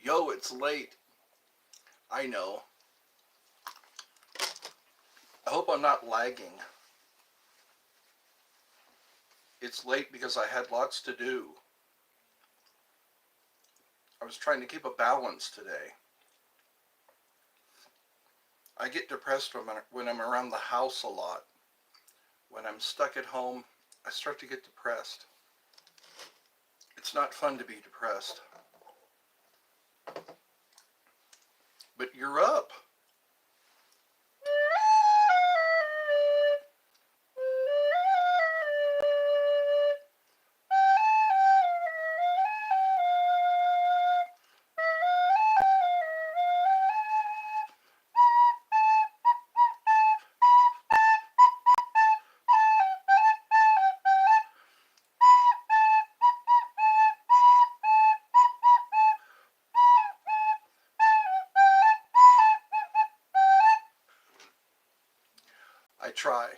Yo, it's late. I know. I hope I'm not lagging. It's late because I had lots to do. I was trying to keep a balance today. I get depressed when I'm around the house a lot. When I'm stuck at home, I start to get depressed. It's not fun to be depressed. But you're up. I try.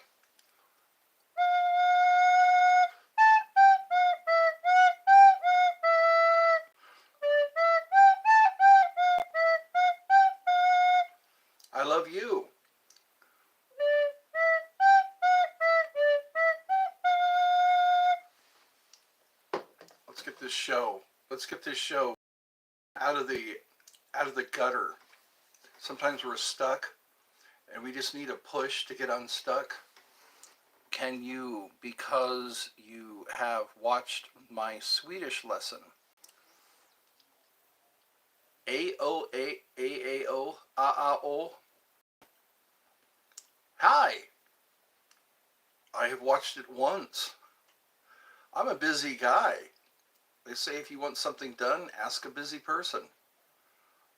I love you. Let's get this show. Let's get this show out of the gutter. Sometimes we're stuck and we just need a push to get unstuck. Can you, because you have watched my Swedish lesson, A-O-A-A-A-O, A-A-O, hi, I have watched it once. I'm a busy guy. They say if you want something done, ask a busy person.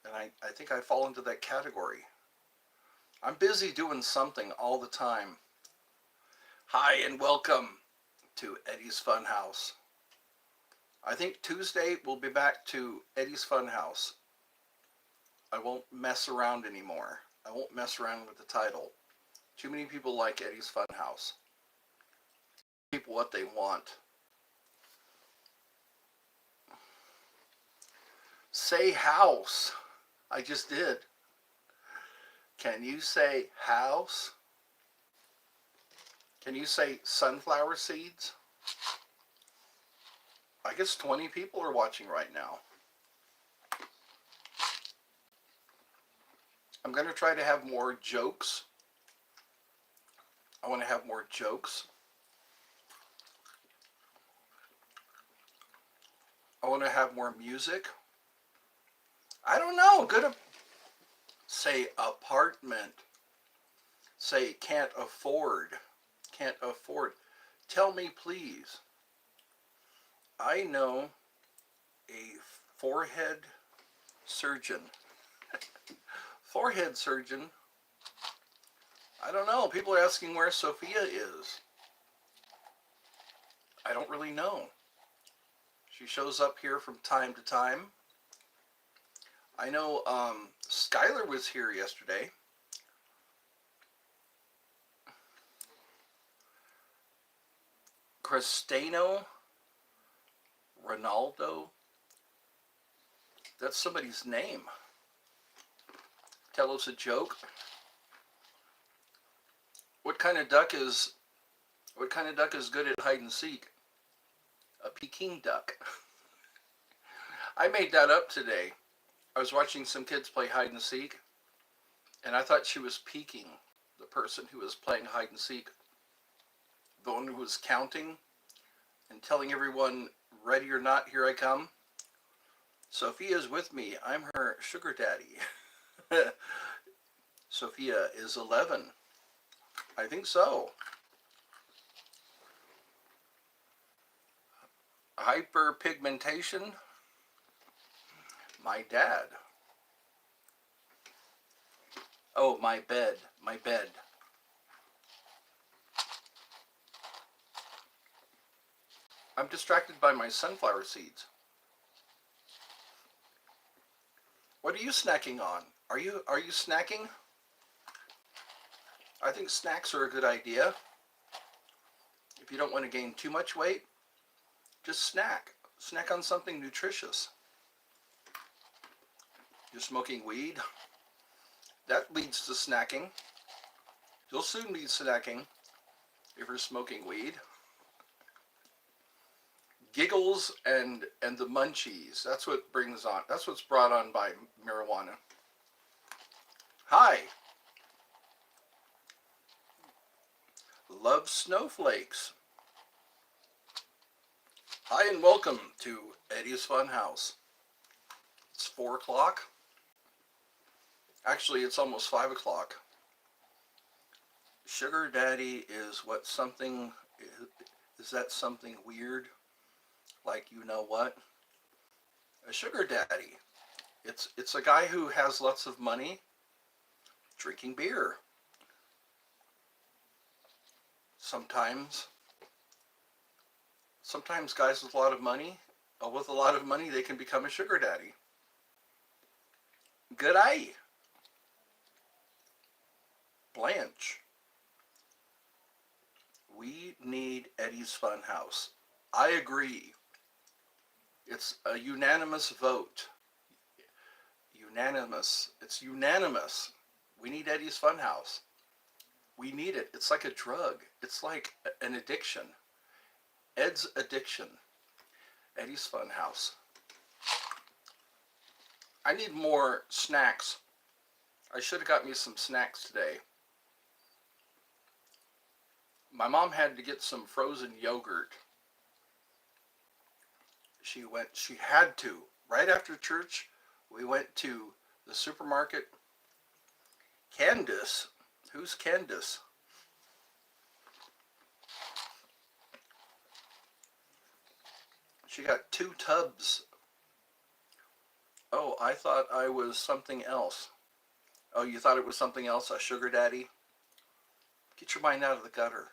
And I think I fall into that category. I'm busy doing something all the time. Hi and welcome to Eddie's Funhouse. I think Tuesday we'll be back to Eddie's Funhouse. I won't mess around anymore. I won't mess around with the title. Too many people like Eddie's Funhouse. People what they want. Say house. I just did. Can you say house? Can you say sunflower seeds? I guess 20 people are watching right now. I'm going to try to have more jokes. I want to have more jokes. I want to have more music. I don't know. Say apartment. Say can't afford. Can't afford. Tell me please. I know a forehead surgeon. Forehead surgeon. I don't know. People are asking where Sophia is. I don't really know. She shows up here from time to time. I know Skylar was here yesterday. Cristiano Ronaldo. That's somebody's name. Tell us a joke. What kind of duck is good at hide and seek? A Peking duck. I made that up today. I was watching some kids play hide and seek, and I thought she was peeking, the person who was playing hide and seek. The one who was counting and telling everyone, ready or not, here I come. Sophia's with me. I'm her sugar daddy. Sophia is 11. I think so. Hyperpigmentation. My dad. Oh, my bed. My bed. I'm distracted by my sunflower seeds. What are you snacking on? Are you snacking? I think snacks are a good idea. If you don't want to gain too much weight, just snack. Snack on something nutritious. You're smoking weed. That leads to snacking. You'll soon be snacking if you're smoking weed. Giggles and the munchies. That's what brings on. That's what's brought on by marijuana. Hi. Love snowflakes. Hi and welcome to Eddie's Fun House. It's 4 o'clock. Actually, it's almost 5 o'clock. Sugar daddy is what something, is that something weird? Like, you know what? A sugar daddy. It's a guy who has lots of money drinking beer. Sometimes guys with a lot of money, they can become a sugar daddy. Good eye. Blanche. We need Eddie's Fun House. I agree. It's a unanimous vote. Unanimous. It's unanimous. We need Eddie's Fun House. We need it. It's like a drug. It's like an addiction. Ed's addiction. Eddie's Fun House. I need more snacks. I should have got me some snacks today. My mom had to get some frozen yogurt. She had to. Right after church, we went to the supermarket. Candace. Who's Candace? She got 2 tubs. Oh, I thought I was something else. Oh, you thought it was something else? A sugar daddy? Get your mind out of the gutter.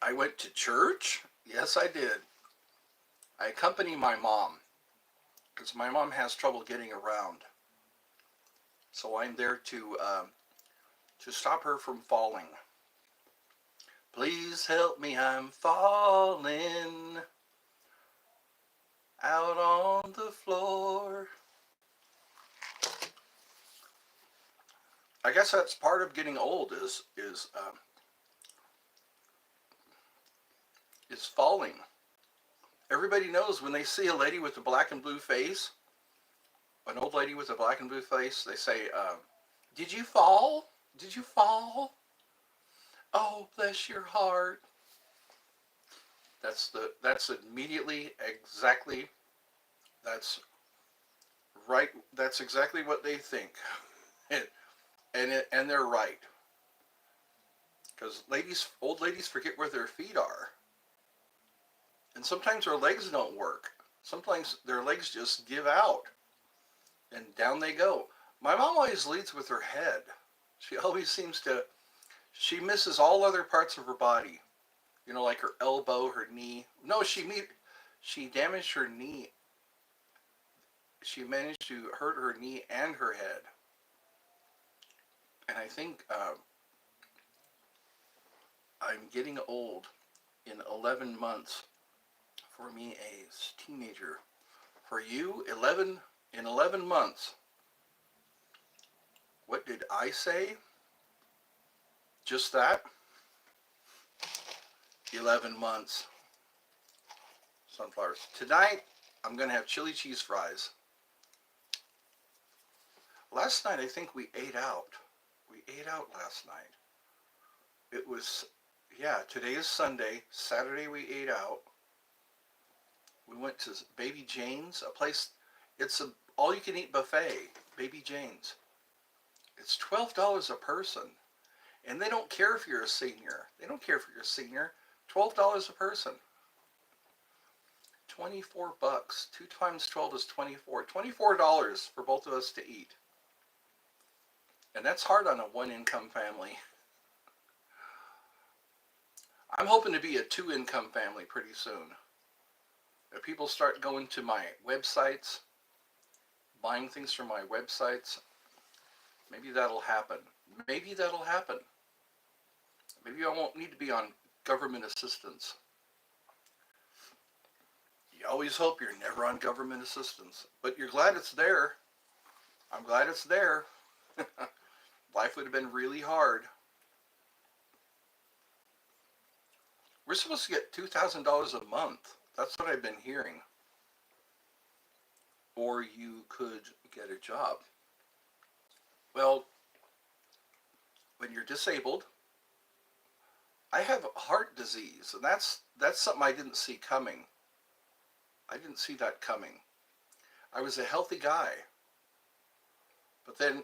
I went to church? Yes, I did. I accompany my mom because my mom has trouble getting around. So I'm there to stop her from falling. Please help me, I'm falling out on the floor. I guess that's part of getting old is falling. Everybody knows when they see a lady with a black and blue face, an old lady with a black and blue face, they say, did you fall? Did you fall? Oh, bless your heart. That's immediately exactly, that's right, that's exactly what they think. And they're right. Because old ladies forget where their feet are. And sometimes their legs don't work. Sometimes their legs just give out. And down they go. My mom always leads with her head. She misses all other parts of her body. You know, like her elbow, her knee. No, she damaged her knee. She managed to hurt her knee and her head. And I think I'm getting old in 11 months. For me, a teenager. For you, 11 months. What did I say? Just that? 11 months. Sunflowers. Tonight, I'm going to have chili cheese fries. Last night, I think we ate out. We ate out last night. It was, today is Sunday. Saturday, we ate out. We went to Baby Jane's, a place, it's an all-you-can-eat buffet, Baby Jane's. It's $12 a person. And they don't care if you're a senior. They don't care if you're a senior. $12 a person. 24 bucks. 2 times 12 is 24. $24 for both of us to eat. And that's hard on a 1-income family. I'm hoping to be a 2-income family pretty soon. If people start going to my websites, buying things from my websites, maybe that'll happen. Maybe that'll happen. Maybe I won't need to be on government assistance. You always hope you're never on government assistance, but you're glad it's there. I'm glad it's there. Life would have been really hard. We're supposed to get $2,000 a month. That's what I've been hearing. Or you could get a job. Well, when you're disabled, I have heart disease, and that's something I didn't see coming. I didn't see that coming. I was a healthy guy, but then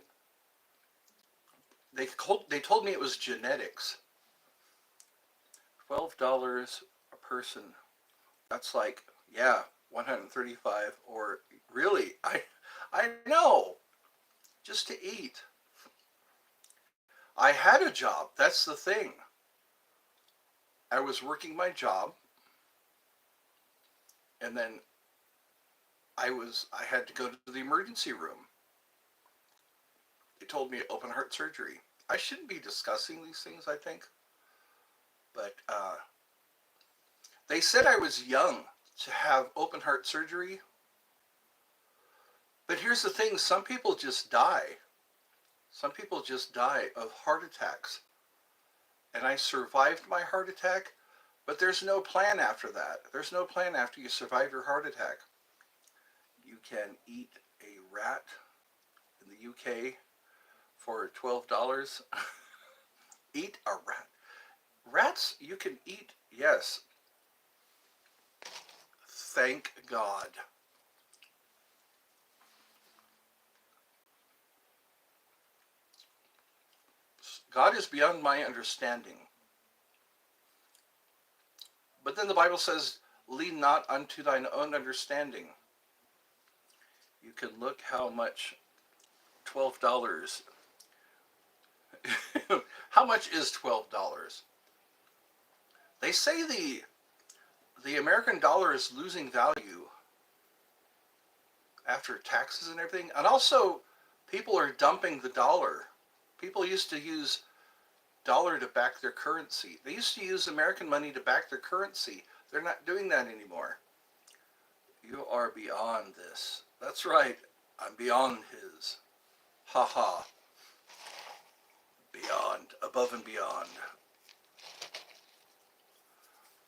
they told me it was genetics. $12 a person. That's like, yeah, 135 or really, I know, just to eat. I had a job. That's the thing. I was working my job, and then I had to go to the emergency room. They told me open heart surgery. I shouldn't be discussing these things, I think, but they said I was young to have open heart surgery. But here's the thing, some people just die. Some people just die of heart attacks. And I survived my heart attack, but there's no plan after that. There's no plan after you survive your heart attack. You can eat a rat in the UK for $12. Eat a rat. Rats you can eat, yes. Thank God. God is beyond my understanding. But then the Bible says, lean not unto thine own understanding. You can look how much $12. How much is $12? They say the American dollar is losing value after taxes and everything. And also, people are dumping the dollar. People used to use dollar to back their currency. They used to use American money to back their currency. They're not doing that anymore. You are beyond this. That's right. I'm beyond his. Ha ha. Beyond. Above and beyond.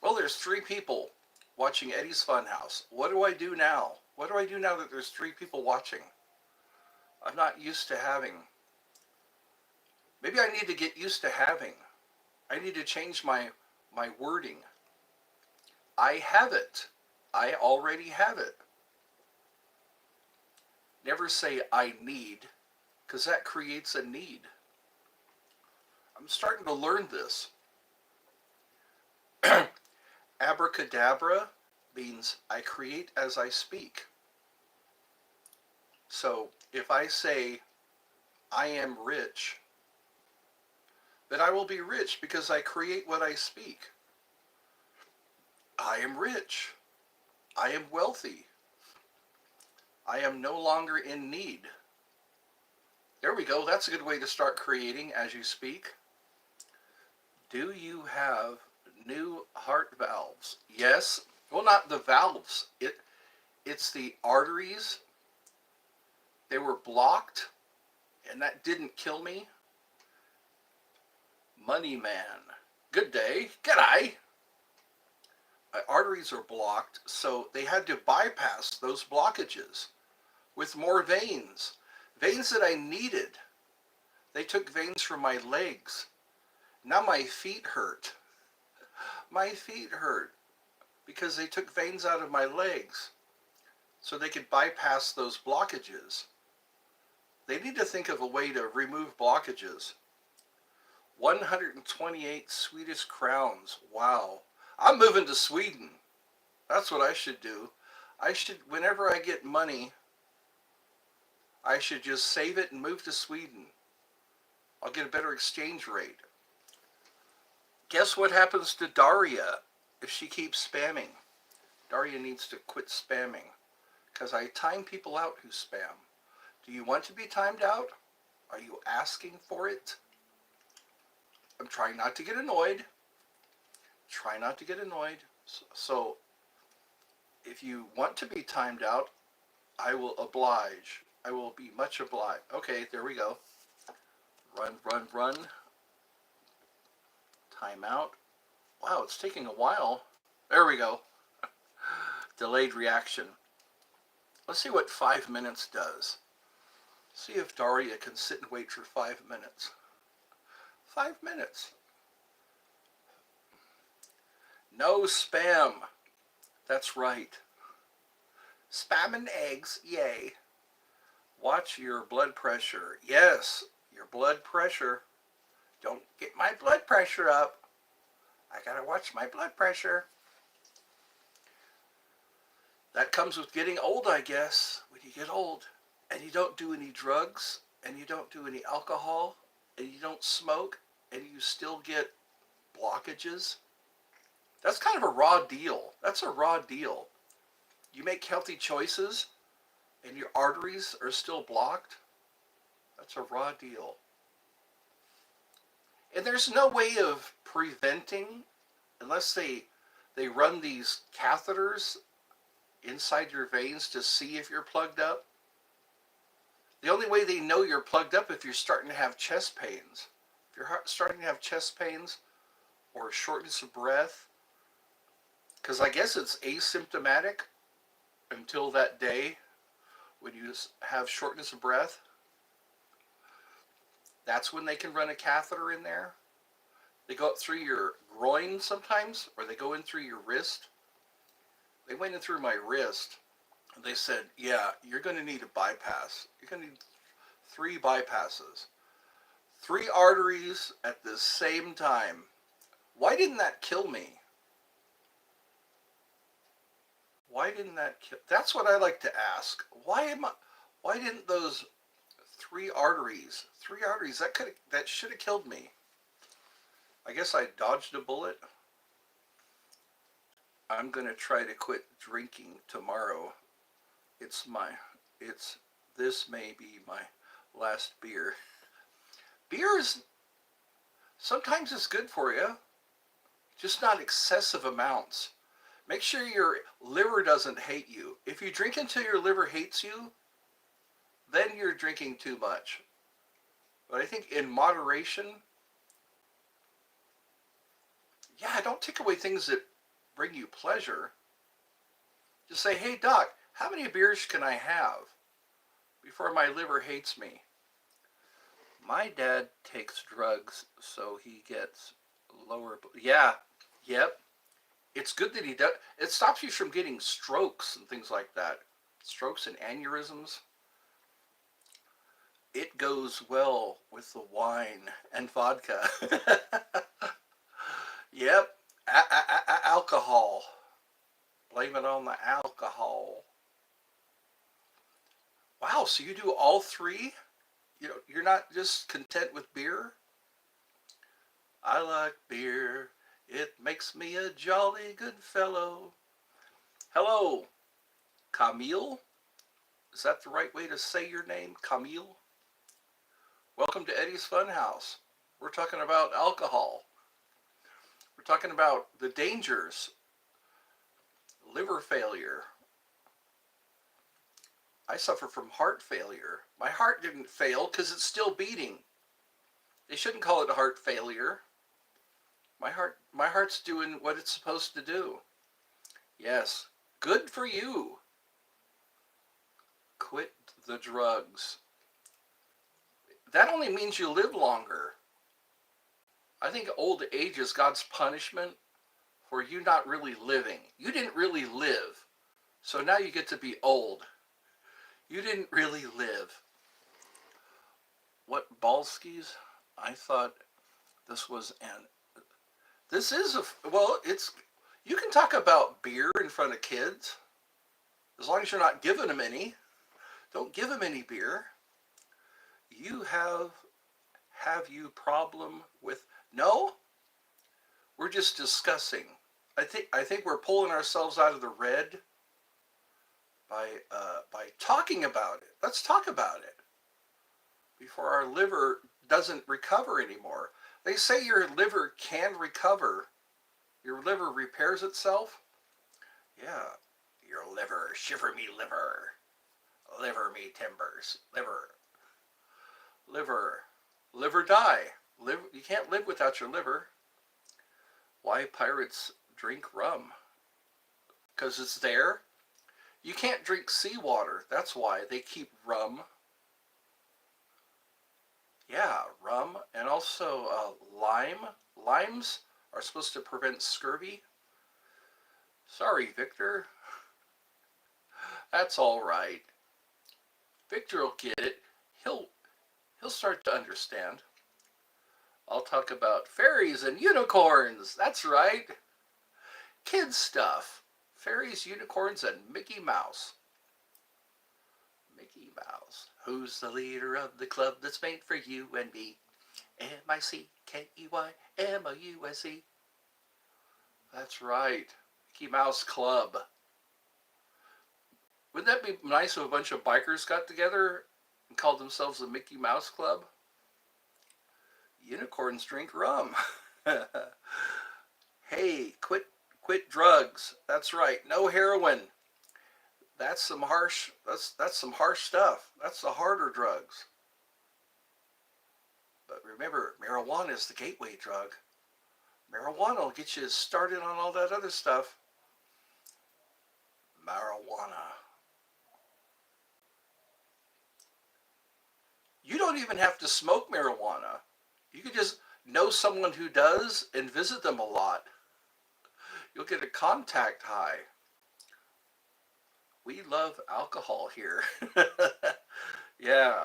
Well, there's 3 people watching Eddie's Funhouse. What do I do now? What do I do now that there's 3 people watching? I'm not used to having. Maybe I need to get used to having. I need to change my wording. I have it. I already have it. Never say I need, because that creates a need. I'm starting to learn this. Abracadabra means I create as I speak. So if I say I am rich, then I will be rich because I create what I speak. I am rich. I am wealthy. I am no longer in need. There we go. That's a good way to start creating as you speak. Do you have new heart valves? Yes. Well, not the valves. It's the arteries. They were blocked, and that didn't kill me. Money man. Good day. G'day. My arteries are blocked, so they had to bypass those blockages with more veins. Veins that I needed. They took veins from my legs. Now my feet hurt. My feet hurt because they took veins out of my legs so they could bypass those blockages. They need to think of a way to remove blockages. 128 Swedish crowns. Wow. I'm moving to Sweden. That's what I should do. Whenever I get money, I should just save it and move to Sweden. I'll get a better exchange rate. Guess what happens to Daria if she keeps spamming? Daria needs to quit spamming because I time people out who spam. Do you want to be timed out? Are you asking for it? I'm trying not to get annoyed. Try not to get annoyed. So If you want to be timed out, I will oblige. I will be much obliged. Okay, there we go. Run, run, run. Time out. Wow, it's taking a while. There we go. Delayed reaction. Let's see what 5 minutes does. See if Daria can sit and wait for 5 minutes. 5 minutes. No spam. That's right. Spam and eggs, yay. Watch your blood pressure. Yes, your blood pressure. Don't get my blood pressure up. I gotta watch my blood pressure. That comes with getting old, I guess. When you get old and you don't do any drugs and you don't do any alcohol and you don't smoke and you still get blockages. That's kind of a raw deal. That's a raw deal. You make healthy choices and your arteries are still blocked. That's a raw deal. And there's no way of preventing unless they run these catheters inside your veins to see if you're plugged up. The only way they know you're plugged up if you're starting to have chest pains. If you're starting to have chest pains or shortness of breath, because I guess it's asymptomatic until that day when you have shortness of breath. That's when they can run a catheter in there. They go up through your groin sometimes, or they go in through your wrist. They went in through my wrist, and they said, yeah, you're going to need a bypass. You're going to need 3 bypasses. 3 arteries at the same time. Why didn't that kill me? Why didn't that kill? That's what I like to ask. Why didn't those 3 arteries, that should have killed me. I guess I dodged a bullet. I'm going to try to quit drinking tomorrow. This may be my last beer. Beer is, sometimes it's good for you, just not excessive amounts. Make sure your liver doesn't hate you. If you drink until your liver hates you, then you're drinking too much. But I think in moderation, yeah, don't take away things that bring you pleasure. Just say, hey, doc, how many beers can I have before my liver hates me? My dad takes drugs, so he gets lower. Yeah, yep. It's good that he does. It stops you from getting strokes and things like that. Strokes and aneurysms. It goes well with the wine and vodka. Yep. Alcohol. Blame it on the alcohol. Wow, so you do all 3? You're not just content with beer? I like beer. It makes me a jolly good fellow. Hello, Camille? Is that the right way to say your name, Camille? Welcome to Eddie's Funhouse. We're talking about alcohol. We're talking about the dangers, liver failure. I suffer from heart failure. My heart didn't fail because it's still beating. They shouldn't call it heart failure. My heart's doing what it's supposed to do. Yes, good for you. Quit the drugs. That only means you live longer. I think old age is God's punishment for you not really living. You didn't really live. So now you get to be old. You didn't really live. What, Balskis? I thought this was you can talk about beer in front of kids as long as you're not giving them any. Don't give them any beer. Have you problem with, no? We're just discussing. I think we're pulling ourselves out of the red by talking about it. Let's talk about it before our liver doesn't recover anymore. They say your liver can recover. Your liver repairs itself. Yeah, Your liver, shiver me liver. Liver me timbers. Liver. Liver. Liver die. You can't live without your liver. Why pirates drink rum? Because it's there. You can't drink seawater. That's why they keep rum. Yeah, rum. And also lime. Limes are supposed to prevent scurvy. Sorry, Victor. That's all right. Victor will get it. He'll start to understand. I'll talk about fairies and unicorns. That's right. Kids stuff. Fairies, unicorns, and Mickey Mouse. Mickey Mouse. Who's the leader of the club that's made for you and me? MICKEYMOUSE. That's right. Mickey Mouse Club. Wouldn't that be nice if a bunch of bikers got together and called themselves the Mickey Mouse Club? Unicorns drink rum. Hey, quit drugs. That's right. No heroin. That's some harsh stuff. That's the harder drugs. But remember, marijuana is the gateway drug. Marijuana will get you started on all that other stuff. Marijuana. You don't even have to smoke marijuana. You could just know someone who does and visit them a lot. You'll get a contact high. We love alcohol here. Yeah.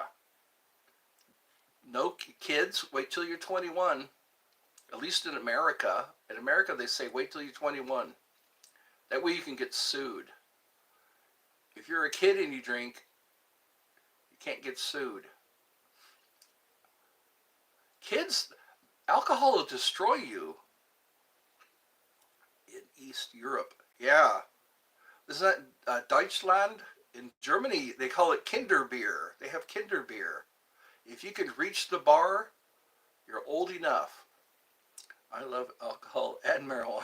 No kids, wait till you're 21. At least in America. In America, they say wait till you're 21. That way you can get sued. If you're a kid and you drink, you can't get sued. Kids, alcohol will destroy you. In East Europe. Yeah. Isn't that Deutschland? In Germany, they call it Kinderbier. They have Kinderbier. If you can reach the bar, you're old enough. I love alcohol and marijuana.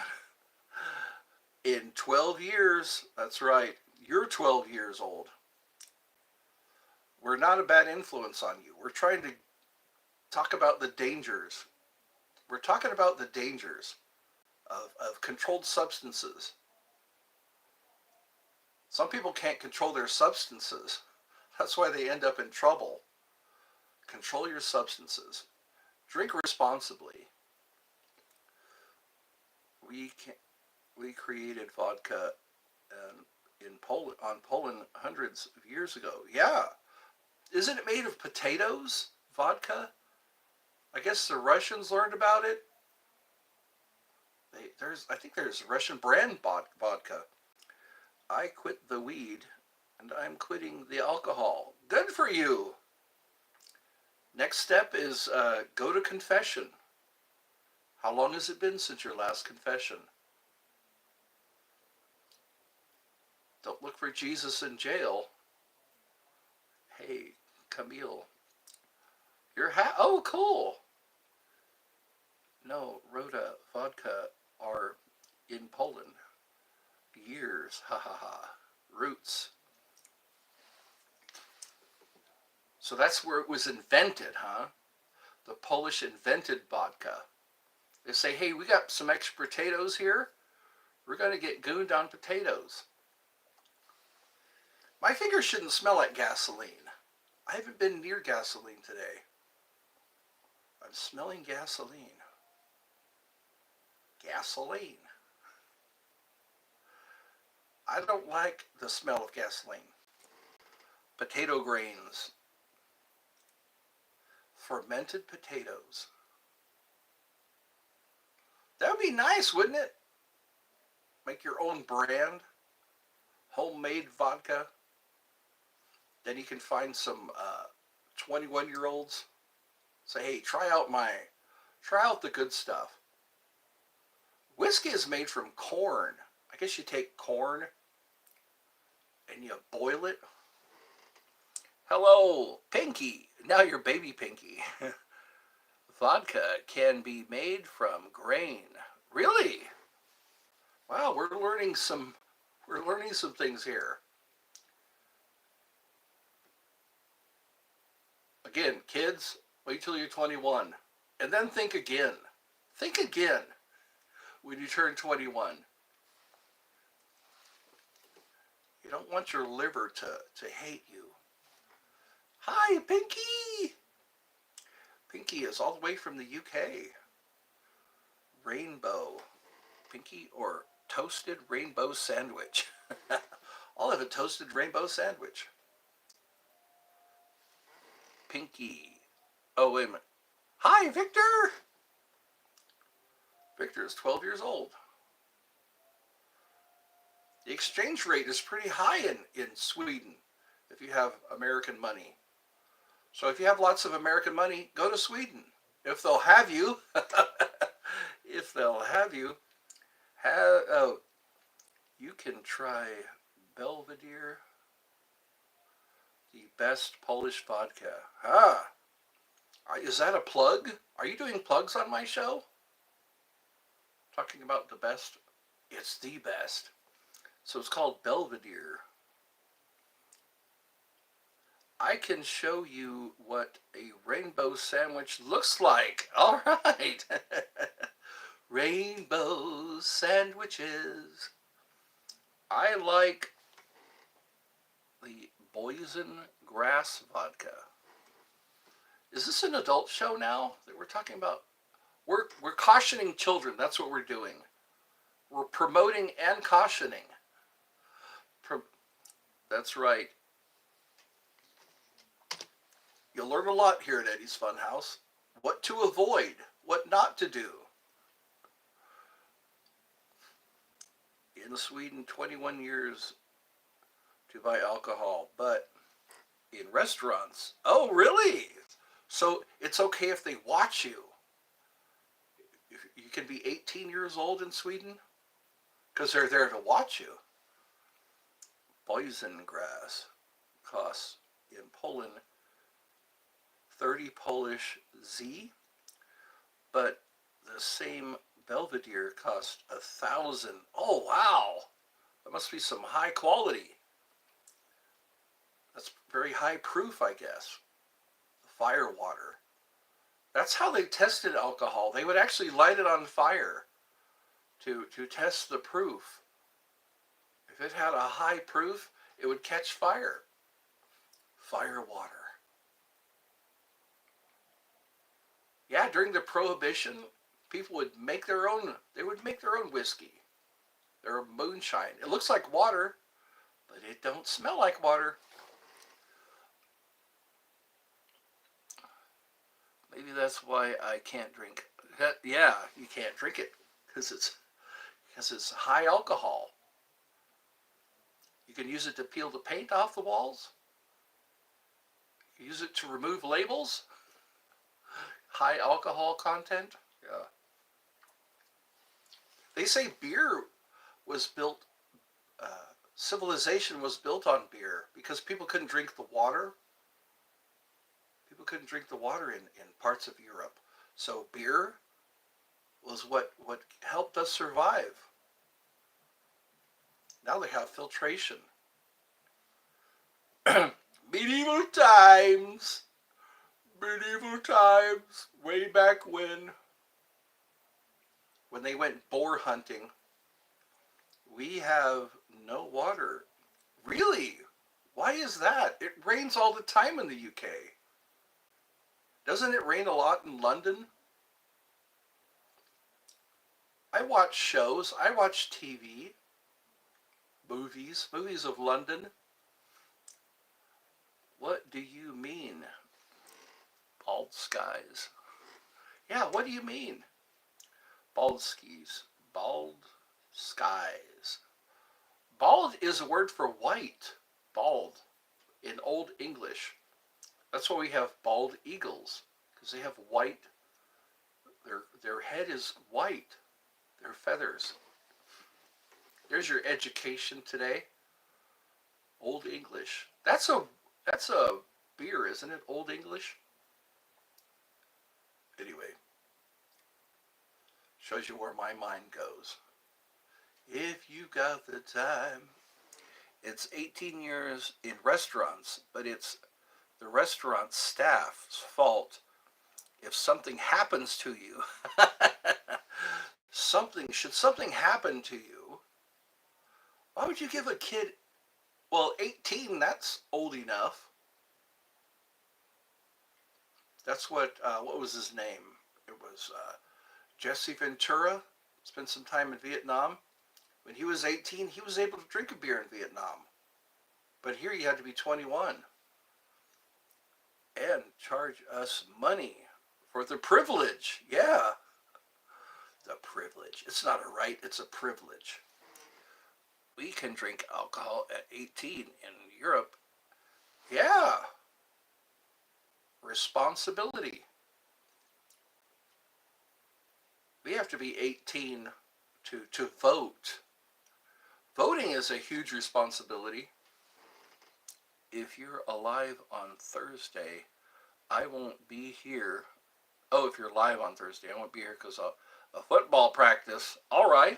In 12 years, that's right, you're 12 years old. We're not a bad influence on you. We're trying to talk about the dangers. We're talking about the dangers of controlled substances. Some people can't control their substances. That's why they end up in trouble. Control your substances. Drink responsibly. We created vodka in Poland, on Poland hundreds of years ago. Yeah. Isn't it made of potatoes? Vodka? I guess the Russians learned about it. I think there's Russian brand vodka. I quit the weed and I'm quitting the alcohol. Good for you. Next step is go to confession. How long has it been since your last confession? Don't look for Jesus in jail. Hey, Camille. Oh, cool. No, Rhoda, vodka are in Poland. Years, ha ha ha. Roots. So that's where it was invented, huh? The Polish invented vodka. They say, hey, we got some extra potatoes here. We're going to get gooned on potatoes. My fingers shouldn't smell like gasoline. I haven't been near gasoline today. I'm smelling gasoline. Gasoline. I don't like the smell of gasoline. Potato grains. Fermented potatoes. That would be nice, wouldn't it? Make your own brand. Homemade vodka. Then you can find some 21-year-olds. Say, hey, try out the good stuff. Whiskey is made from corn. I guess you take corn and you boil it. Hello, Pinky. Now you're baby Pinky. Vodka can be made from grain. Really? Wow, we're learning some We're learning some things here. Again, kids, wait till you're 21. And then think again. Think again when you turn 21. You don't want your liver to hate you. Hi, Pinky! Pinky is all the way from the UK. Rainbow. Pinky or toasted rainbow sandwich. I'll have a toasted rainbow sandwich. Pinky. Oh, wait a minute. Hi, Victor! Victor is 12 years old. The exchange rate is pretty high in Sweden if you have American money. So if you have lots of American money, go to Sweden. If they'll have you, if they'll have you, you can try Belvedere, the best Polish vodka. Ah, is that a plug? Are you doing plugs on my show? Talking about the best? It's the best. So it's called Belvedere. I can show you what a rainbow sandwich looks like. All right. Rainbow sandwiches. I like the bosom grass vodka. Is this an adult show now that we're talking about? We're cautioning children. That's what we're doing. We're promoting and cautioning. That's right. You'll learn a lot here at Eddie's Funhouse. What to avoid, what not to do. In Sweden, 21 years to buy alcohol, but in restaurants, oh really? So it's okay if they watch you. You can be 18 years old in Sweden because they're there to watch you. Bosom grass costs in Poland 30 Polish Z, but the same Belvedere cost 1,000. Oh wow, that must be some high quality. That's very high proof, I guess. Fire water. That's how they tested alcohol. They would actually light it on fire to test the proof. If it had a high proof, it would catch fire. Fire water. Yeah, during the Prohibition, people would make their own, they would make their own whiskey. Their moonshine. It looks like water, but it don't smell like water. Maybe that's why I can't drink. Yeah, you can't drink it because it's high alcohol. You can use it to peel the paint off the walls. You use it to remove labels. High alcohol content. Yeah. They say beer was built, civilization was built on beer because people couldn't drink the water. People couldn't drink the water in parts of Europe. So beer was what helped us survive. Now they have filtration. Medieval times. Medieval times. Way back when they went boar hunting, we have no water. Really? Why is that? It rains all the time in the UK. Doesn't it rain a lot in London? I watch shows. I watch TV. Movies of London. What do you mean? Bald skies. Yeah, what do you mean? Bald skis. Bald skies. Bald is a word for white. Bald. In Old English. That's why we have bald eagles. Because they have white. Their head is white. Their feathers. There's your education today. Old English. That's a beer, isn't it? Old English. Anyway, shows you where my mind goes. If you got the time. It's 18 years in restaurants, but it's the restaurant staff's fault if something happens to you. Should something happen to you, why would you give a kid, well, 18, that's old enough. That's what was his name? It was Jesse Ventura. Spent some time in Vietnam. When he was 18, he was able to drink a beer in Vietnam. But here you had to be 21 and charge us money for the privilege. Yeah, the privilege. It's not a right, it's a privilege. We can drink alcohol at 18 in Europe. Yeah, responsibility. We have to be 18 to vote. Voting is a huge responsibility. If you're alive on Thursday, I won't be here. Oh, if you're live on Thursday, I won't be here because of a football practice. All right.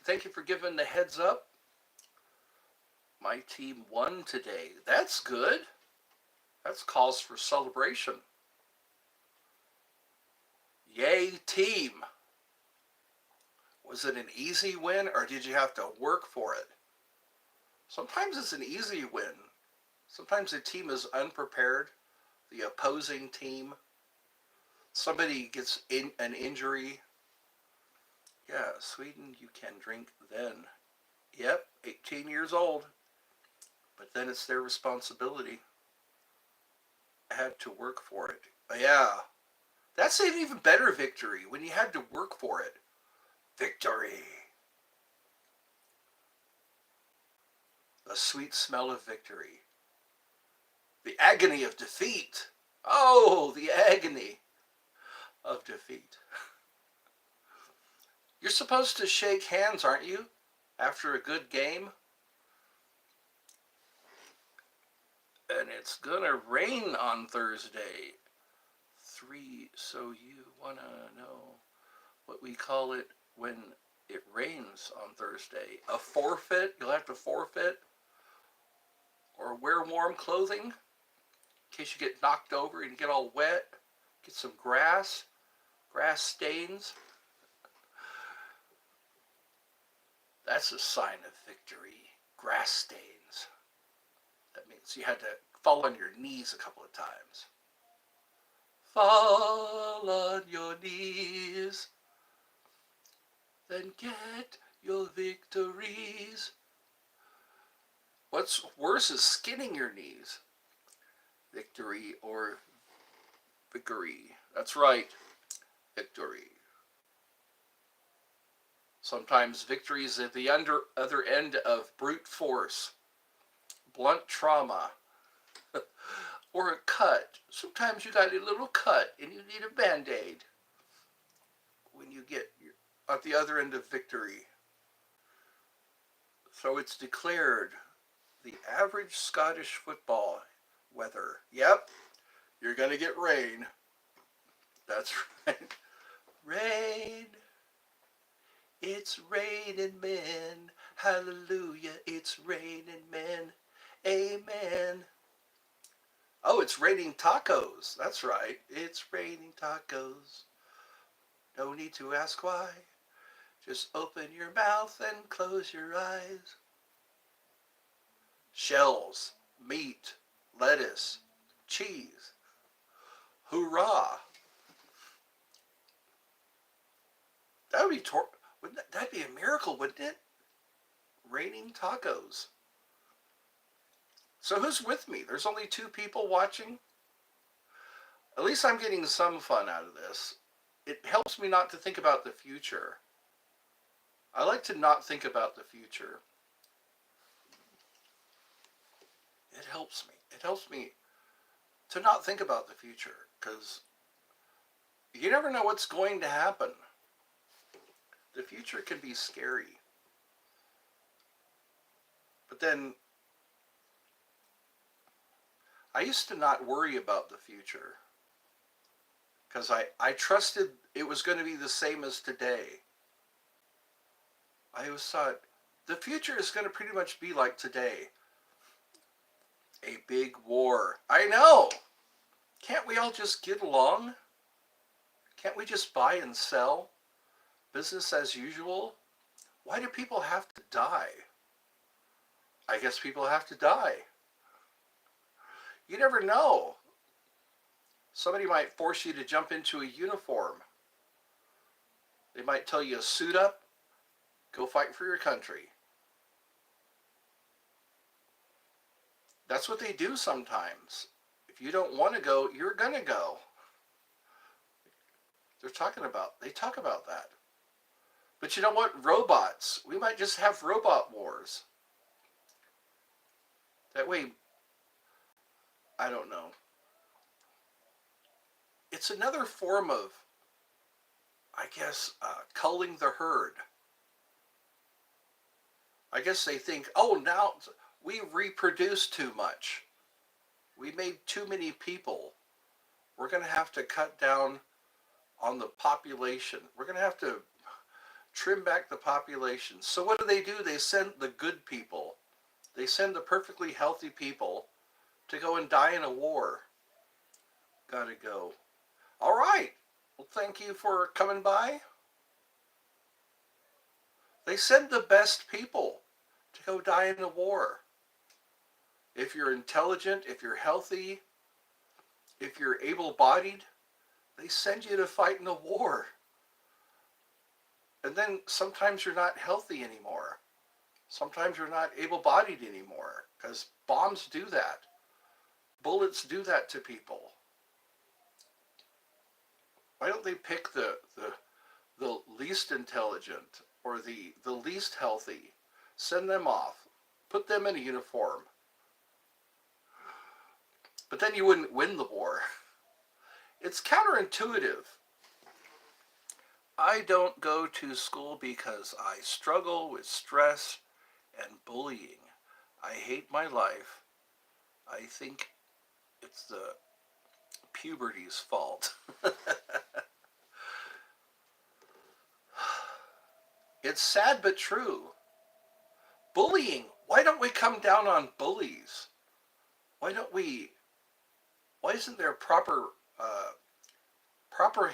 Thank you for giving the heads up. My team won today. That's good. That's cause for celebration. Yay, team. Was it an easy win or did you have to work for it? Sometimes it's an easy win. Sometimes the team is unprepared. The opposing team. Somebody gets an injury. Yeah, Sweden, you can drink then. Yep, 18 years old. But then it's their responsibility. I had to work for it. Yeah, that's an even better victory when you had to work for it. Victory. The sweet smell of victory. The agony of defeat. Oh, the agony of defeat. You're supposed to shake hands, aren't you? After a good game. And it's gonna rain on Thursday. So you wanna know what we call it when it rains on Thursday? A forfeit? You'll have to forfeit or wear warm clothing in case you get knocked over and get all wet. Get some grass stains. That's a sign of victory. Grass stains. That means you had to fall on your knees a couple of times. Fall on your knees, then get your victories. What's worse is skinning your knees. Victory or victory. That's right, victory. Sometimes victory is at the other end of brute force, blunt trauma, or a cut. Sometimes you got a little cut and you need a Band-Aid when you get at the other end of victory. So it's declared the average Scottish football weather. Yep, you're going to get rain. That's right. Rain. It's raining men. Hallelujah. It's raining men. Amen. Oh, it's raining tacos. That's right. It's raining tacos. No need to ask why. Just open your mouth and close your eyes. Shells, meat, lettuce, cheese. Hoorah. That'd be a miracle, wouldn't it? Raining tacos. So who's with me? There's only 2 people watching. At least I'm getting some fun out of this. It helps me not to think about the future. I like to not think about the future. It helps me. It helps me to not think about the future because you never know what's going to happen. The future can be scary. But then I used to not worry about the future because I trusted it was going to be the same as today. I always thought the future is going to pretty much be like today. A big war. I know. Can't we all just get along? Can't we just buy and sell? Business as usual? Why do people have to die? I guess people have to die. You never know. Somebody might force you to jump into a uniform. They might tell you to suit up, go fight for your country. That's what they do sometimes. If you don't want to go, you're going to go. They talk about that. But you know what? Robots. We might just have robot wars. That way, I don't know. It's another form of, I guess, culling the herd. I guess they think, oh, now we reproduce too much. We made too many people. We're going to have to cut down on the population. We're going to have to trim back the population. So what do? They send the good people. They send the perfectly healthy people to go and die in a war. Gotta go. All right. Well, thank you for coming by. They send the best people to go die in a war. If you're intelligent, if you're healthy, if you're able-bodied, they send you to fight in a war. And then sometimes you're not healthy anymore. Sometimes you're not able-bodied anymore, because bombs do that. Bullets do that to people. Why don't they pick the least intelligent or the least healthy, send them off, put them in a uniform? But then you wouldn't win the war. It's counterintuitive. I don't go to school because I struggle with stress and bullying. I hate my life. I think it's the puberty's fault. It's sad but true. Bullying. Why don't we come down on bullies? Why isn't there proper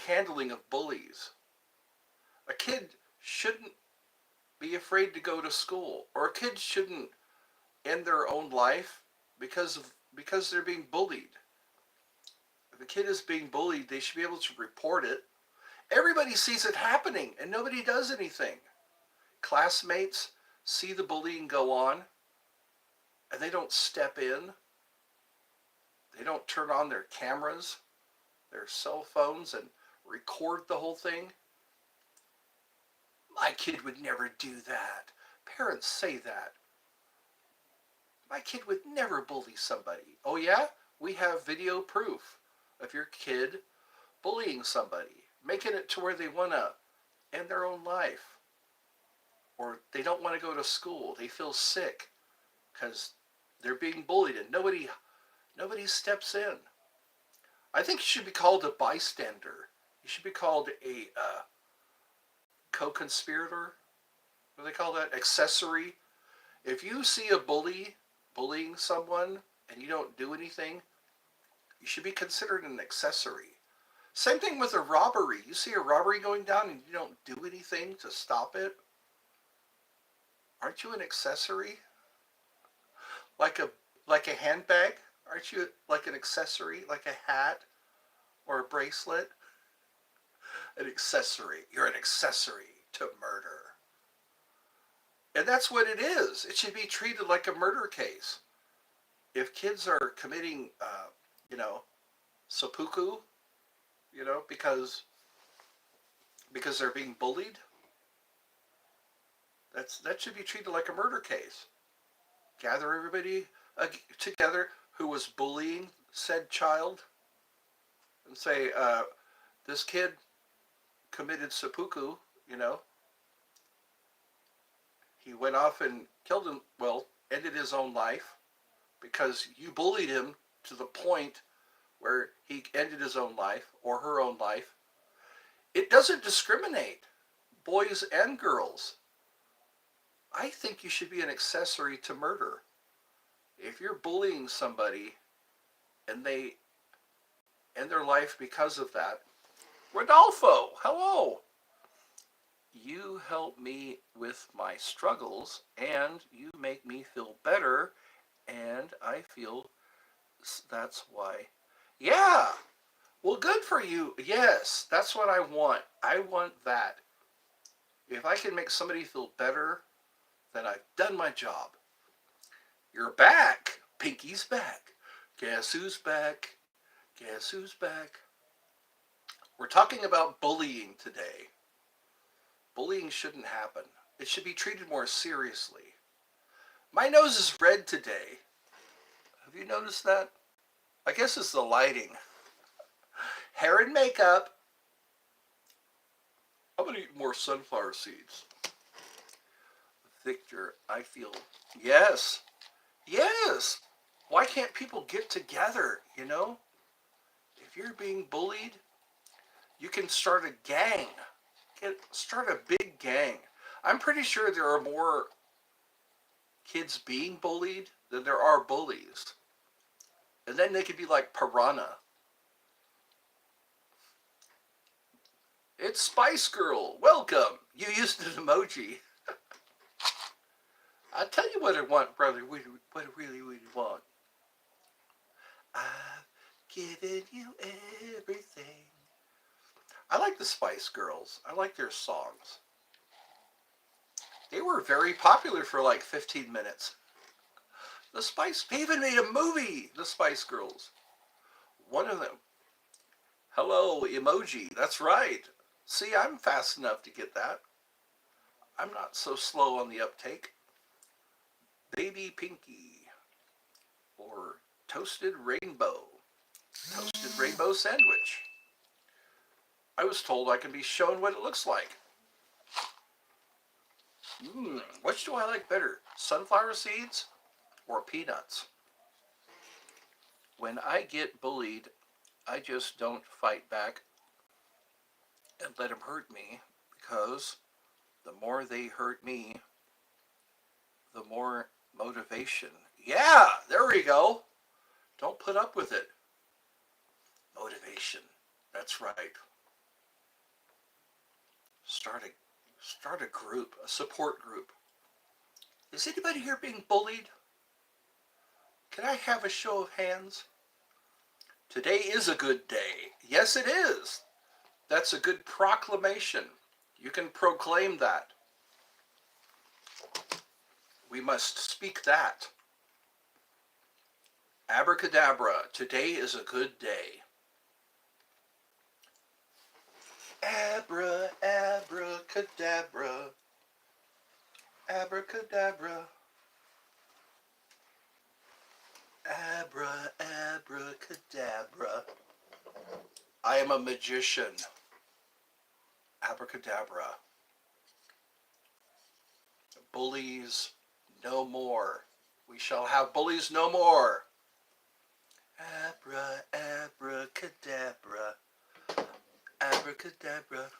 handling of bullies? A kid shouldn't be afraid to go to school, or a kid shouldn't end their own life because they're being bullied. If a kid is being bullied, they should be able to report it. Everybody sees it happening and nobody does anything. Classmates see the bullying go on and they don't step in. They don't turn on their cameras, their cell phones, and record the whole thing. My kid would never do that. Parents say that. My kid would never bully somebody. Oh yeah? We have video proof of your kid bullying somebody, making it to where they want to end their own life. Or they don't want to go to school. They feel sick because they're being bullied and nobody steps in. I think you should be called a bystander. You should be called a co-conspirator. What do they call that? Accessory. If you see a bully bullying someone and you don't do anything, you should be considered an accessory. Same thing with a robbery. You see a robbery going down and you don't do anything to stop it. Aren't you an accessory? Like a handbag? Aren't you like an accessory? Like a hat or a bracelet? An accessory. You're an accessory to murder. And that's what it is. It should be treated like a murder case. If kids are committing, seppuku, because they're being bullied, that should be treated like a murder case. Gather everybody together who was bullying said child and say, this kid committed seppuku, He went off and killed him, ended his own life because you bullied him to the point where he ended his own life or her own life. It doesn't discriminate, boys and girls. I think you should be an accessory to murder. If you're bullying somebody and they end their life because of that, Rodolfo, hello. You help me with my struggles and you make me feel better, and I feel that's why. Yeah, well, good for you. Yes, that's what I want. I want that. If I can make somebody feel better, then I've done my job. You're back. Pinky's back. Guess who's back? Guess who's back? We're talking about bullying today. Bullying shouldn't happen. It should be treated more seriously. My nose is red today. Have you noticed that? I guess it's the lighting. Hair and makeup. I'm going to eat more sunflower seeds. Victor, I feel, yes, yes. Why can't people get together, you know? If you're being bullied, you can start a gang. Start a big gang. I'm pretty sure there are more kids being bullied than there are bullies. And then they could be like piranha. It's Spice Girl. Welcome. You used an emoji. I'll tell you what I want, brother. What I really want. I've given you everything. I like the Spice Girls. I like their songs. They were very popular for like 15 minutes. They even made a movie, the Spice Girls. One of them. Hello, emoji. That's right. See, I'm fast enough to get that. I'm not so slow on the uptake. Baby Pinky. Or toasted rainbow. Toasted rainbow sandwich. I was told I can be shown what it looks like. Which do I like better? Sunflower seeds or peanuts? When I get bullied, I just don't fight back and let them hurt me, because the more they hurt me, the more motivation. Yeah, there we go. Don't put up with it. Motivation. That's right. Start a group, a support group. Is anybody here being bullied? Can I have a show of hands? Today is a good day. Yes, it is. That's a good proclamation. You can proclaim that. We must speak that. Abracadabra. Today is a good day. Abracadabra. Abracadabra. Abracadabra. I am a magician. Abracadabra. Bullies no more. We shall have bullies no more. Abracadabra. Abracadabra.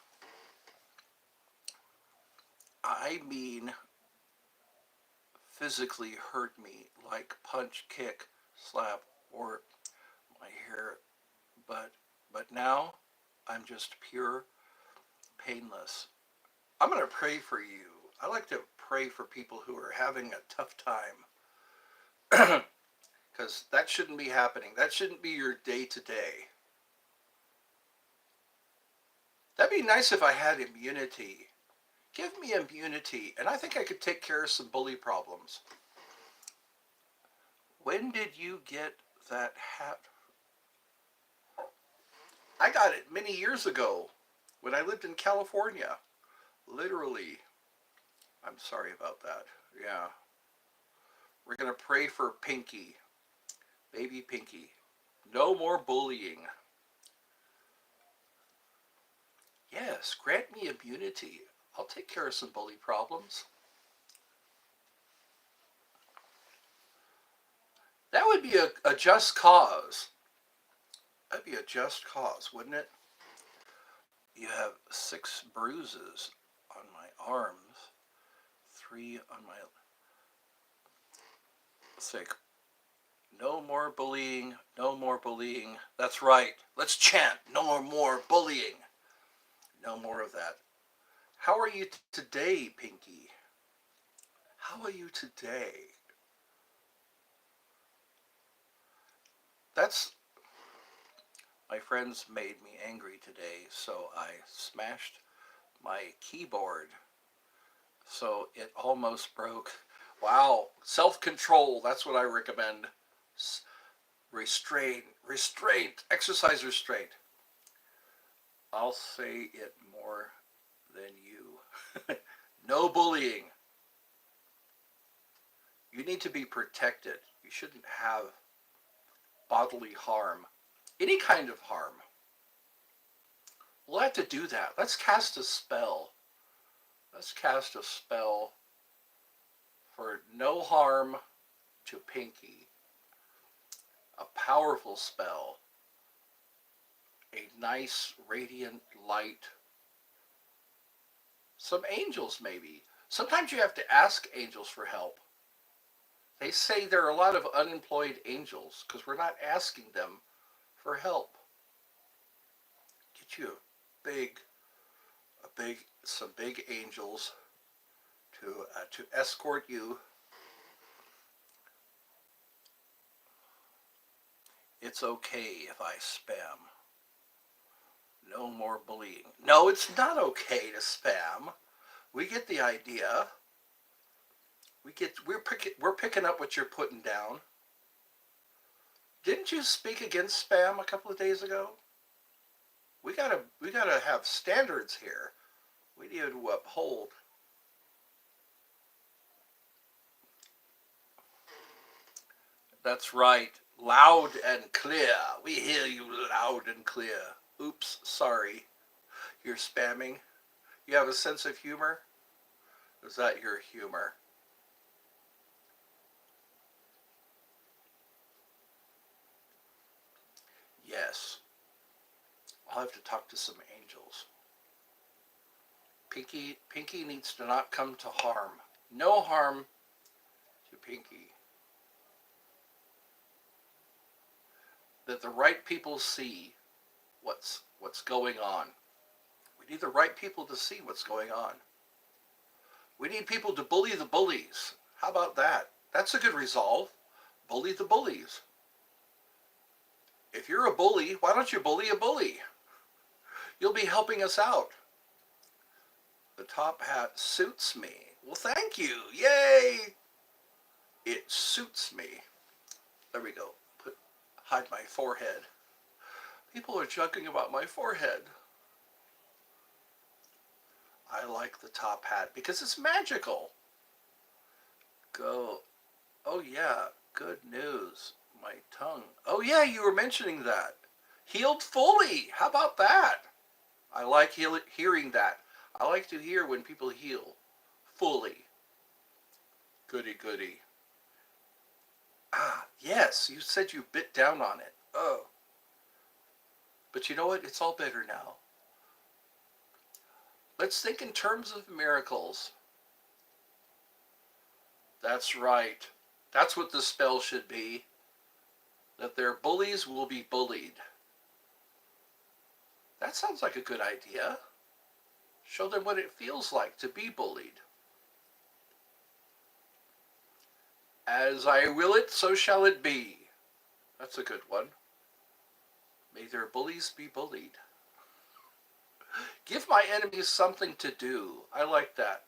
I mean, physically hurt me, like punch, kick, slap, or my hair. But now I'm just pure painless. I'm going to pray for you. I like to pray for people who are having a tough time. Because that shouldn't be happening. That shouldn't be your day to day. That'd be nice if I had immunity. Give me immunity, and I think I could take care of some bully problems. When did you get that hat? I got it many years ago when I lived in California. Literally. I'm sorry about that. Yeah. We're going to pray for Pinky. Baby Pinky. No more bullying. Yes, grant me immunity. I'll take care of some bully problems. That would be a just cause. That'd be a just cause, wouldn't it? You have 6 bruises on my arms, 3 on my thick. No more bullying, no more bullying. That's right. Let's chant, no more bullying. No more of that. How are you today, Pinky? How are you today? My friends made me angry today, so I smashed my keyboard. So it almost broke. Wow, self-control, that's what I recommend. Restraint, exercise restraint. I'll say it more than you. No bullying. You need to be protected. You shouldn't have bodily harm. Any kind of harm. We'll have to do that. Let's cast a spell. Let's cast a spell for no harm to Pinky. A powerful spell. A nice radiant light. Some angels maybe. Sometimes you have to ask angels for help. They say there are a lot of unemployed angels because we're not asking them for help. Get you some big angels to escort you. It's okay if I spam. No more bullying. No, it's not okay to spam. We get the idea. We're picking up what you're putting down. Didn't you speak against spam a couple of days ago? We gotta have standards here. We need to uphold. That's right. Loud and clear. We hear you loud and clear. Oops, sorry. You're spamming. You have a sense of humor? Is that your humor? Yes. I'll have to talk to some angels. Pinky needs to not come to harm. No harm to Pinky. That the right people see what's going on. We need the right people to see what's going on. We need people to bully the bullies. How about that? That's a good resolve. Bully the bullies. If you're a bully, why don't you bully a bully? You'll be helping us out. The top hat suits me. Well, thank you. Yay! It suits me. There we go. Hide my forehead. People are joking about my forehead. I like the top hat because it's magical. Go. Oh yeah, good news. My tongue. Oh yeah, you were mentioning that. Healed fully. How about that? I like hearing that. I like to hear when people heal fully. Goody goody. Ah, yes, you said you bit down on it. Oh. But you know what? It's all better now. Let's think in terms of miracles. That's right. That's what the spell should be. That their bullies will be bullied. That sounds like a good idea. Show them what it feels like to be bullied. As I will it, so shall it be. That's a good one. May their bullies be bullied. Give my enemies something to do. I like that.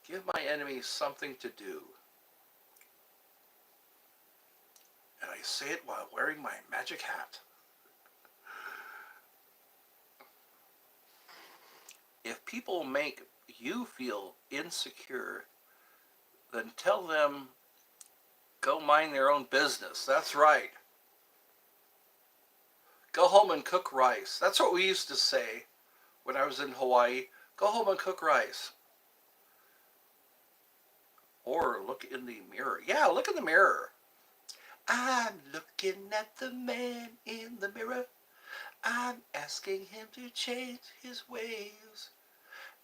Give my enemies something to do. And I say it while wearing my magic hat. If people make you feel insecure, then tell them go mind their own business. That's right. Go home and cook rice. That's what we used to say when I was in Hawaii. Go home and cook rice. Or look in the mirror. Yeah, look in the mirror. I'm looking at the man in the mirror. I'm asking him to change his ways.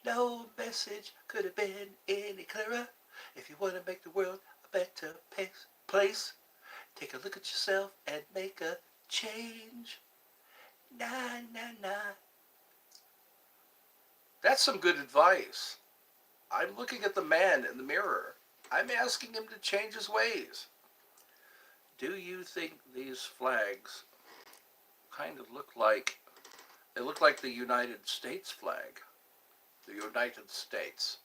No message could have been any clearer. If you want to make the world a better place, take a look at yourself and make a change. Nah, nah, nah. That's some good advice. I'm looking at the man in the mirror. I'm asking him to change his ways. Do you think these flags kind of look like the United States flag? The United States.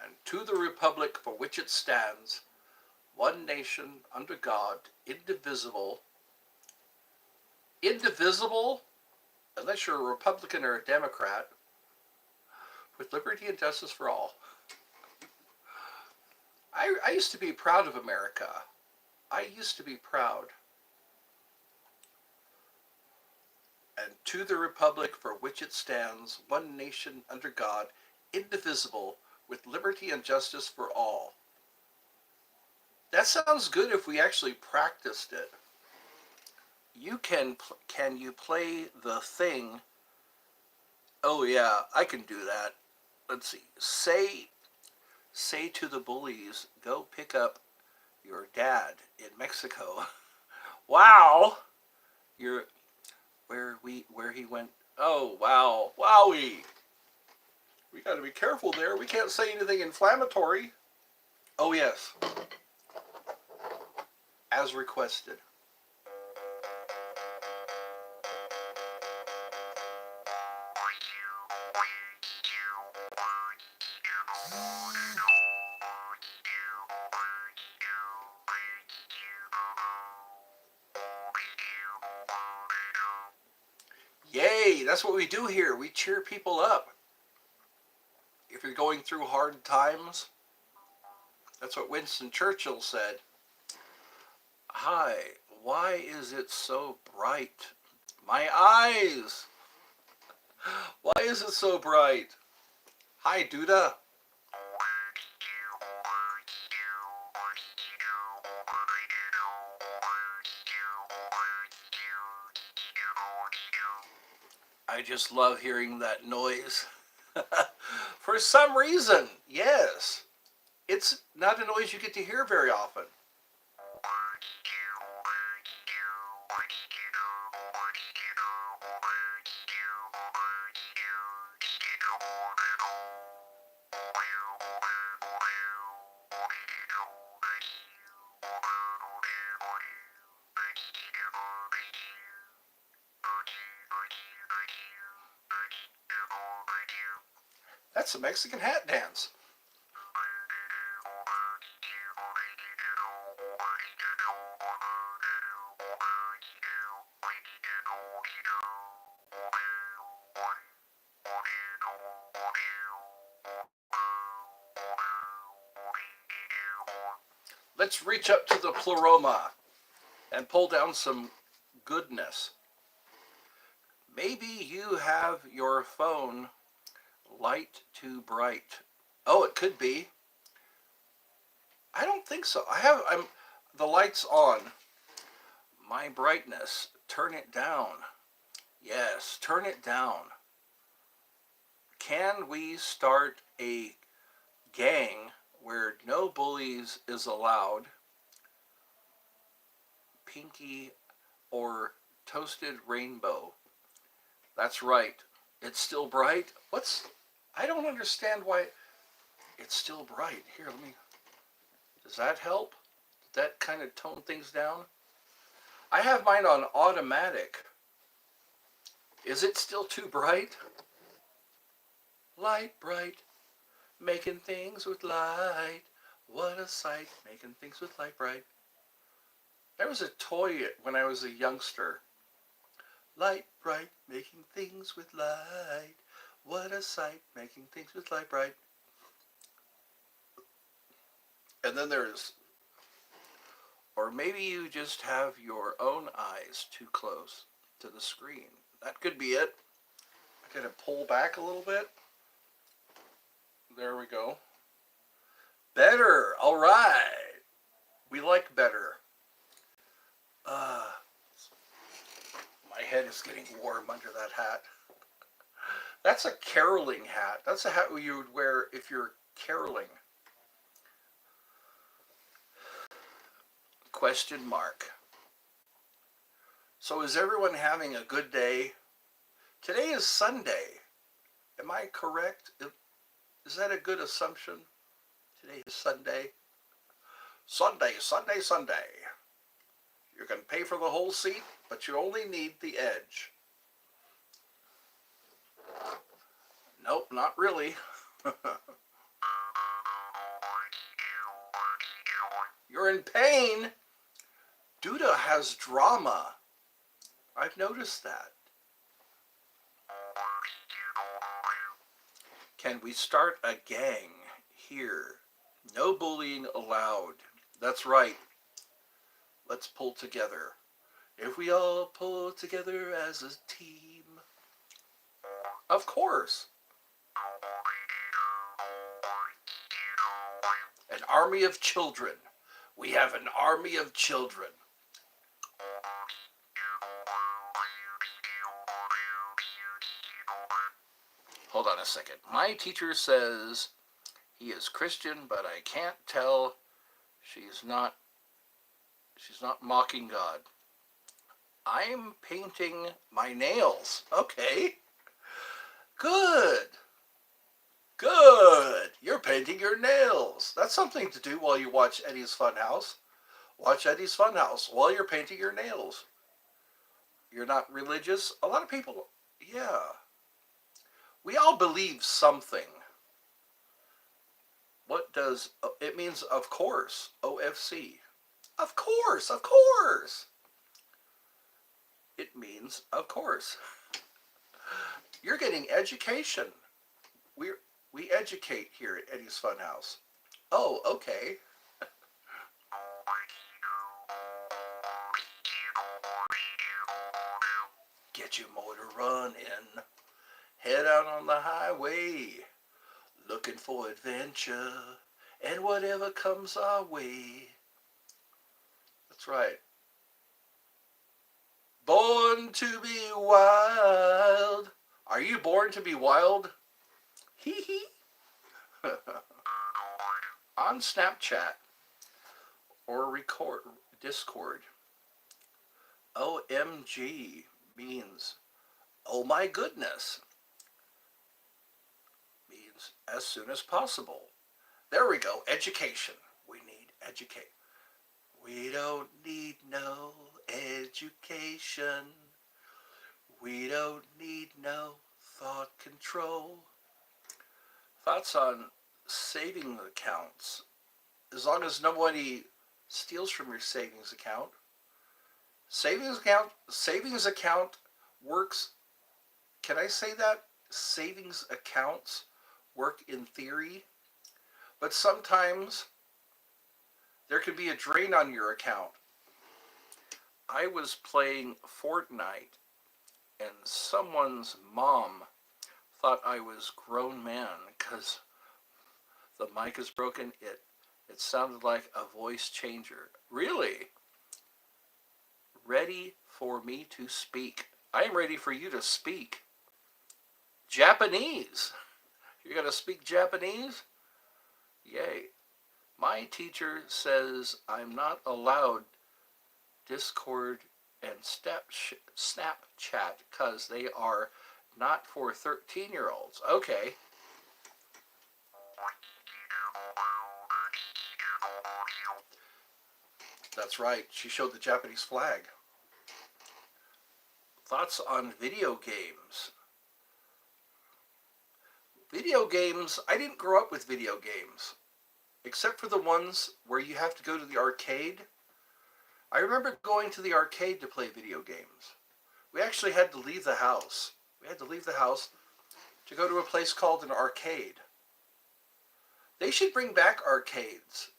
And to the republic for which it stands, one nation under God, indivisible. Indivisible, unless you're a Republican or a Democrat, with liberty and justice for all. I used to be proud of America. I used to be proud. And to the republic for which it stands, one nation under God, indivisible, with liberty and justice for all. That sounds good if we actually practiced it. Can you play the thing? Oh yeah, I can do that. Let's see. Say to the bullies, go pick up your dad in Mexico. Wow. You're where he went. Oh wow. Wowie. We got to be careful there. We can't say anything inflammatory. Oh yes. As requested. Yay, that's what we do here. We cheer people up. If you're going through hard times, that's what Winston Churchill said. Hi, why is it so bright? My eyes! Why is it so bright? Hi, Duda. I just love hearing that noise. For some reason, yes. It's not a noise you get to hear very often. That's a Mexican hat dance. Let's reach up to the pleroma and pull down some goodness. Maybe you have your phone light too bright. Oh, it could be. I don't think so. I'm the light's on. My brightness, turn it down. Yes, turn it down. Can we start a gang where no bullies is allowed? Pinky or toasted rainbow. That's right. It's still bright. I don't understand why it's still bright. Here, does that help? Did that kind of tone things down? I have mine on automatic. Is it still too bright? Light bright, making things with light. What a sight, making things with light bright. There was a toy when I was a youngster. Light bright, making things with light. What a sight, making things with light bright. And then there's, or maybe you just have your own eyes too close to the screen. That could be it. I gotta pull back a little bit. There we go. Better. All right. We like better. My head is getting warm under that hat. That's a caroling hat. That's a hat you would wear if you're caroling. Question mark. So is everyone having a good day? Today is Sunday. Am I correct? Is that a good assumption? Today is Sunday. Sunday, Sunday, Sunday. You can pay for the whole seat, but you only need the edge. Nope, not really. You're in pain. Duda has drama. I've noticed that. Can we start a gang here? No bullying allowed. That's right. Let's pull together. If we all pull together as a team. Of course. An army of children. We have an army of children. Hold on a second. My teacher says he is Christian, but I can't tell. She's not mocking God. I'm painting my nails. Okay. Good. Good. You're painting your nails. That's something to do while you watch Eddie's Funhouse. Watch Eddie's Funhouse while you're painting your nails. You're not religious? A lot of people, yeah. We all believe something. What does, it means of course, OFC. Of course, of course. It means of course. You're getting education. We educate here at Eddie's Funhouse. Oh, okay. Get your motor running. Head out on the highway. Looking for adventure. And whatever comes our way. That's right. Born to be wild. Are you born to be wild? Hee hee. On Snapchat or Discord. OMG means oh my goodness. Means as soon as possible. There we go. Education. We need educate. We don't need no education. We don't need no thought control. Thoughts on saving accounts. As long as nobody steals from your savings account. Savings account works. Can I say that? Savings accounts work in theory, but sometimes there can be a drain on your account. I was playing Fortnite and someone's mom thought I was grown man because the mic is broken. It sounded like a voice changer. Really? Ready for me to speak. I am ready for you to speak. Japanese. You're going to speak Japanese? Yay. My teacher says I'm not allowed Discord and Snapchat because they are not for 13-year-olds. Okay. That's right. She showed the Japanese flag. Thoughts on video games? Video games, I didn't grow up with video games, except for the ones where you have to go to the arcade. I remember going to the arcade to play video games. We actually had to leave the house. We had to leave the house to go to a place called an arcade. They should bring back arcades.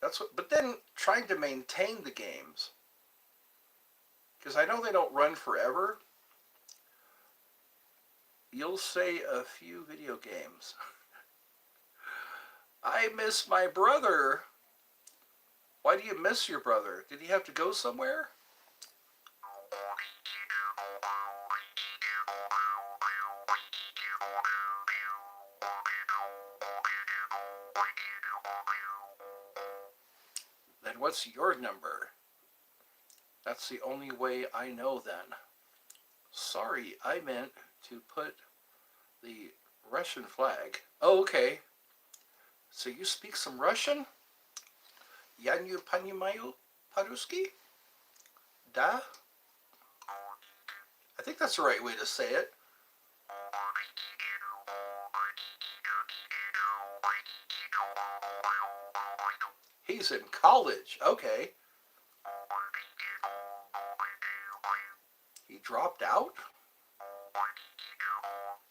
But then trying to maintain the games, because I know they don't run forever. You'll say a few video games. I miss my brother. Why do you miss your brother? Did he have to go somewhere? what's your number? That's the only way I know then. Sorry, I meant to put the Russian flag. Oh, okay. So you speak some Russian? Я не понимаю по-русски? Да? I think that's the right way to say it. He's in college. Okay. He dropped out?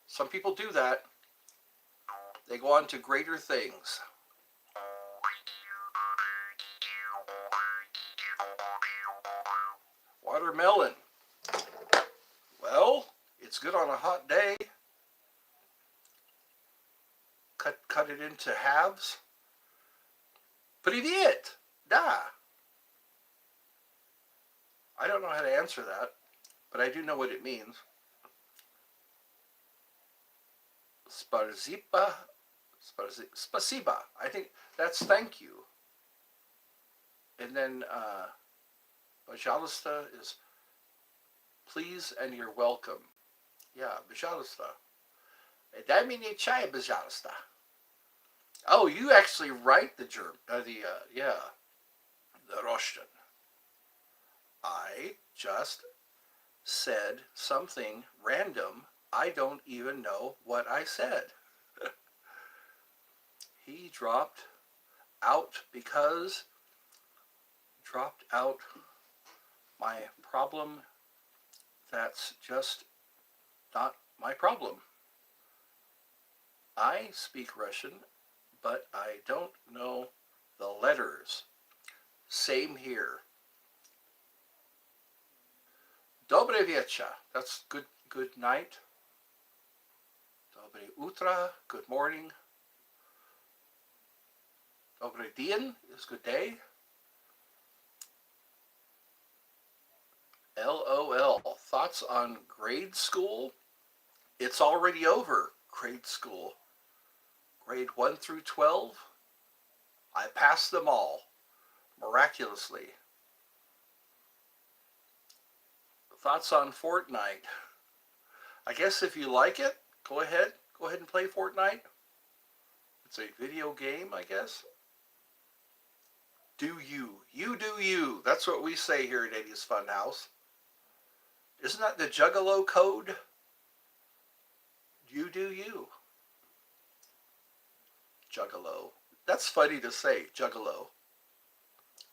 Some people do that. They go on to greater things. Watermelon. Well, it's good on a hot day. Cut it into halves. Привет. Da. I don't know how to answer that, but I do know what it means. Spasiba. Spasiba. I think that's thank you. And then Pожалуйста is please and you're welcome. Yeah, пожалуйста. Дай мне чай, пожалуйста. Oh, you actually write the German, the Russian. I just said something random. I don't even know what I said. He dropped out because my problem. That's just not my problem. I speak Russian, but I don't know the letters. Same here. Добрый вечер. That's good night. Доброе утро. Good morning. Добрый день is good day. LOL. Thoughts on grade school? It's already over, grade school. Grade 1 through 12, I passed them all, miraculously. Thoughts on Fortnite? I guess if you like it, go ahead and play Fortnite. It's a video game, I guess. Do you. You do you. That's what we say here at Eddie's Funhouse. Isn't that the Juggalo code? You do you. Juggalo. That's funny to say, Juggalo.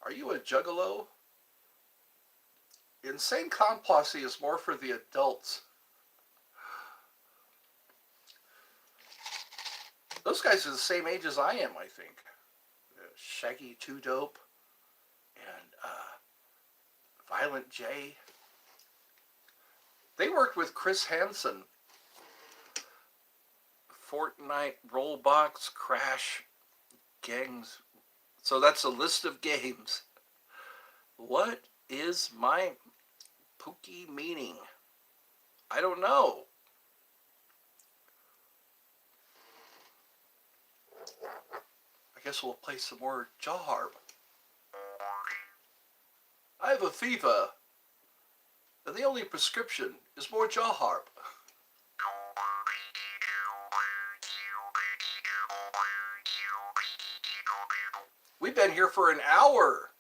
Are you a Juggalo? Insane Clown Posse is more for the adults. Those guys are the same age as I am, I think. Shaggy 2 Dope and Violent J. They worked with Chris Hansen. Fortnite, Rollbox, Crash, Gangs. So that's a list of games. What is my Pookie meaning? I don't know. I guess we'll play some more jaw harp. I have a fever, and the only prescription is more jaw harp. We've been here for an hour.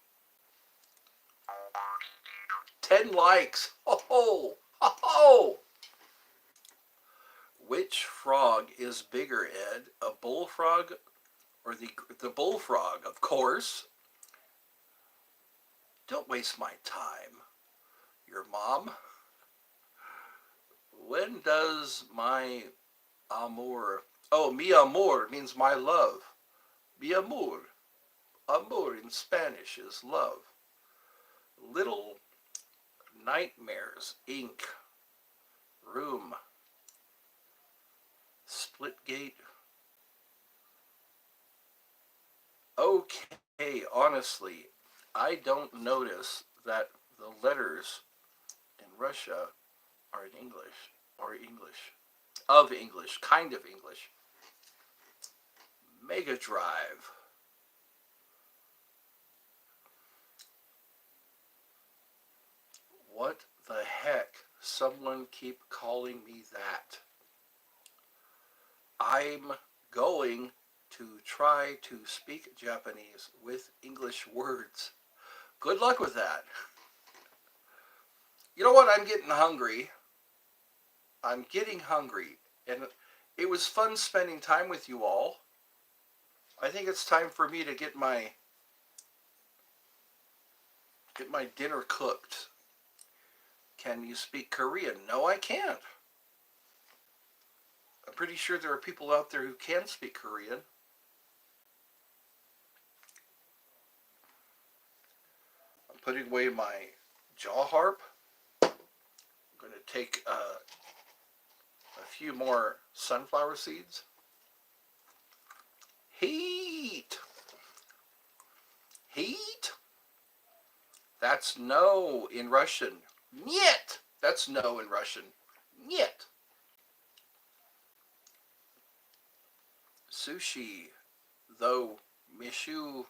10 likes. Ho ho! Ho ho! Which frog is bigger, Ed? A bullfrog or the bullfrog? Of course. Don't waste my time. Your mom? When does my amor... Oh, mi amor means my love. Mi amor. Amor in Spanish is love. Little Nightmares, Inc. Room. Splitgate. Okay, honestly, I don't notice that the letters in Russia are in English, or English. Of English, kind of English. Mega Drive. Someone keep calling me that. I'm going to try to speak Japanese with English words. Good luck with that. You know what? I'm getting hungry. And it was fun spending time with you all. I think it's time for me to get my dinner cooked. Can you speak Korean? No, I can't. I'm pretty sure there are people out there who can speak Korean. I'm putting away my jaw harp. I'm going to take a few more sunflower seeds. Heat! Heat? That's no in Russian. Niet! That's no in Russian. Niet. Sushi, though, mishu.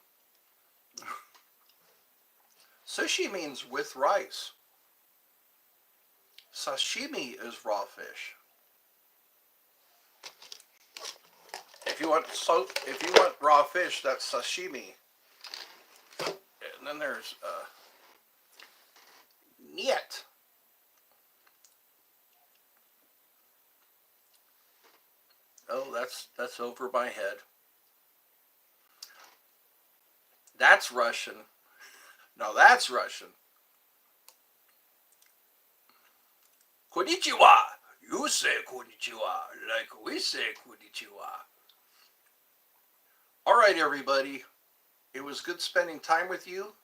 Sushi means with rice. Sashimi is raw fish. If you want raw fish, that's sashimi. And then there's niet. Oh, that's over my head. That's Russian. No, that's Russian. Konnichiwa. You say konnichiwa like we say konnichiwa. All right, everybody. It was good spending time with you.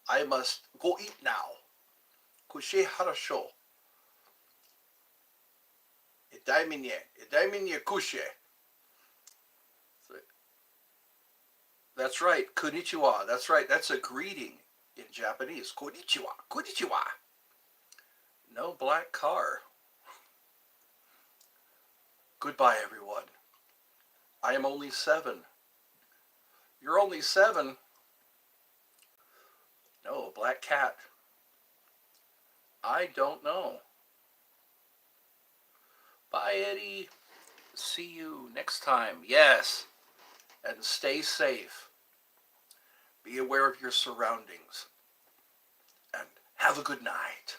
I must go eat now. Kushe harasho. Edaiminye kushe. That's right, konnichiwa. That's right, that's a greeting in Japanese. Konnichiwa, konnichiwa. No black car. Goodbye, everyone. I am only 7. You're only 7. No, a black cat. I don't know. Bye, Eddie. See you next time. Yes. And stay safe. Be aware of your surroundings. And have a good night.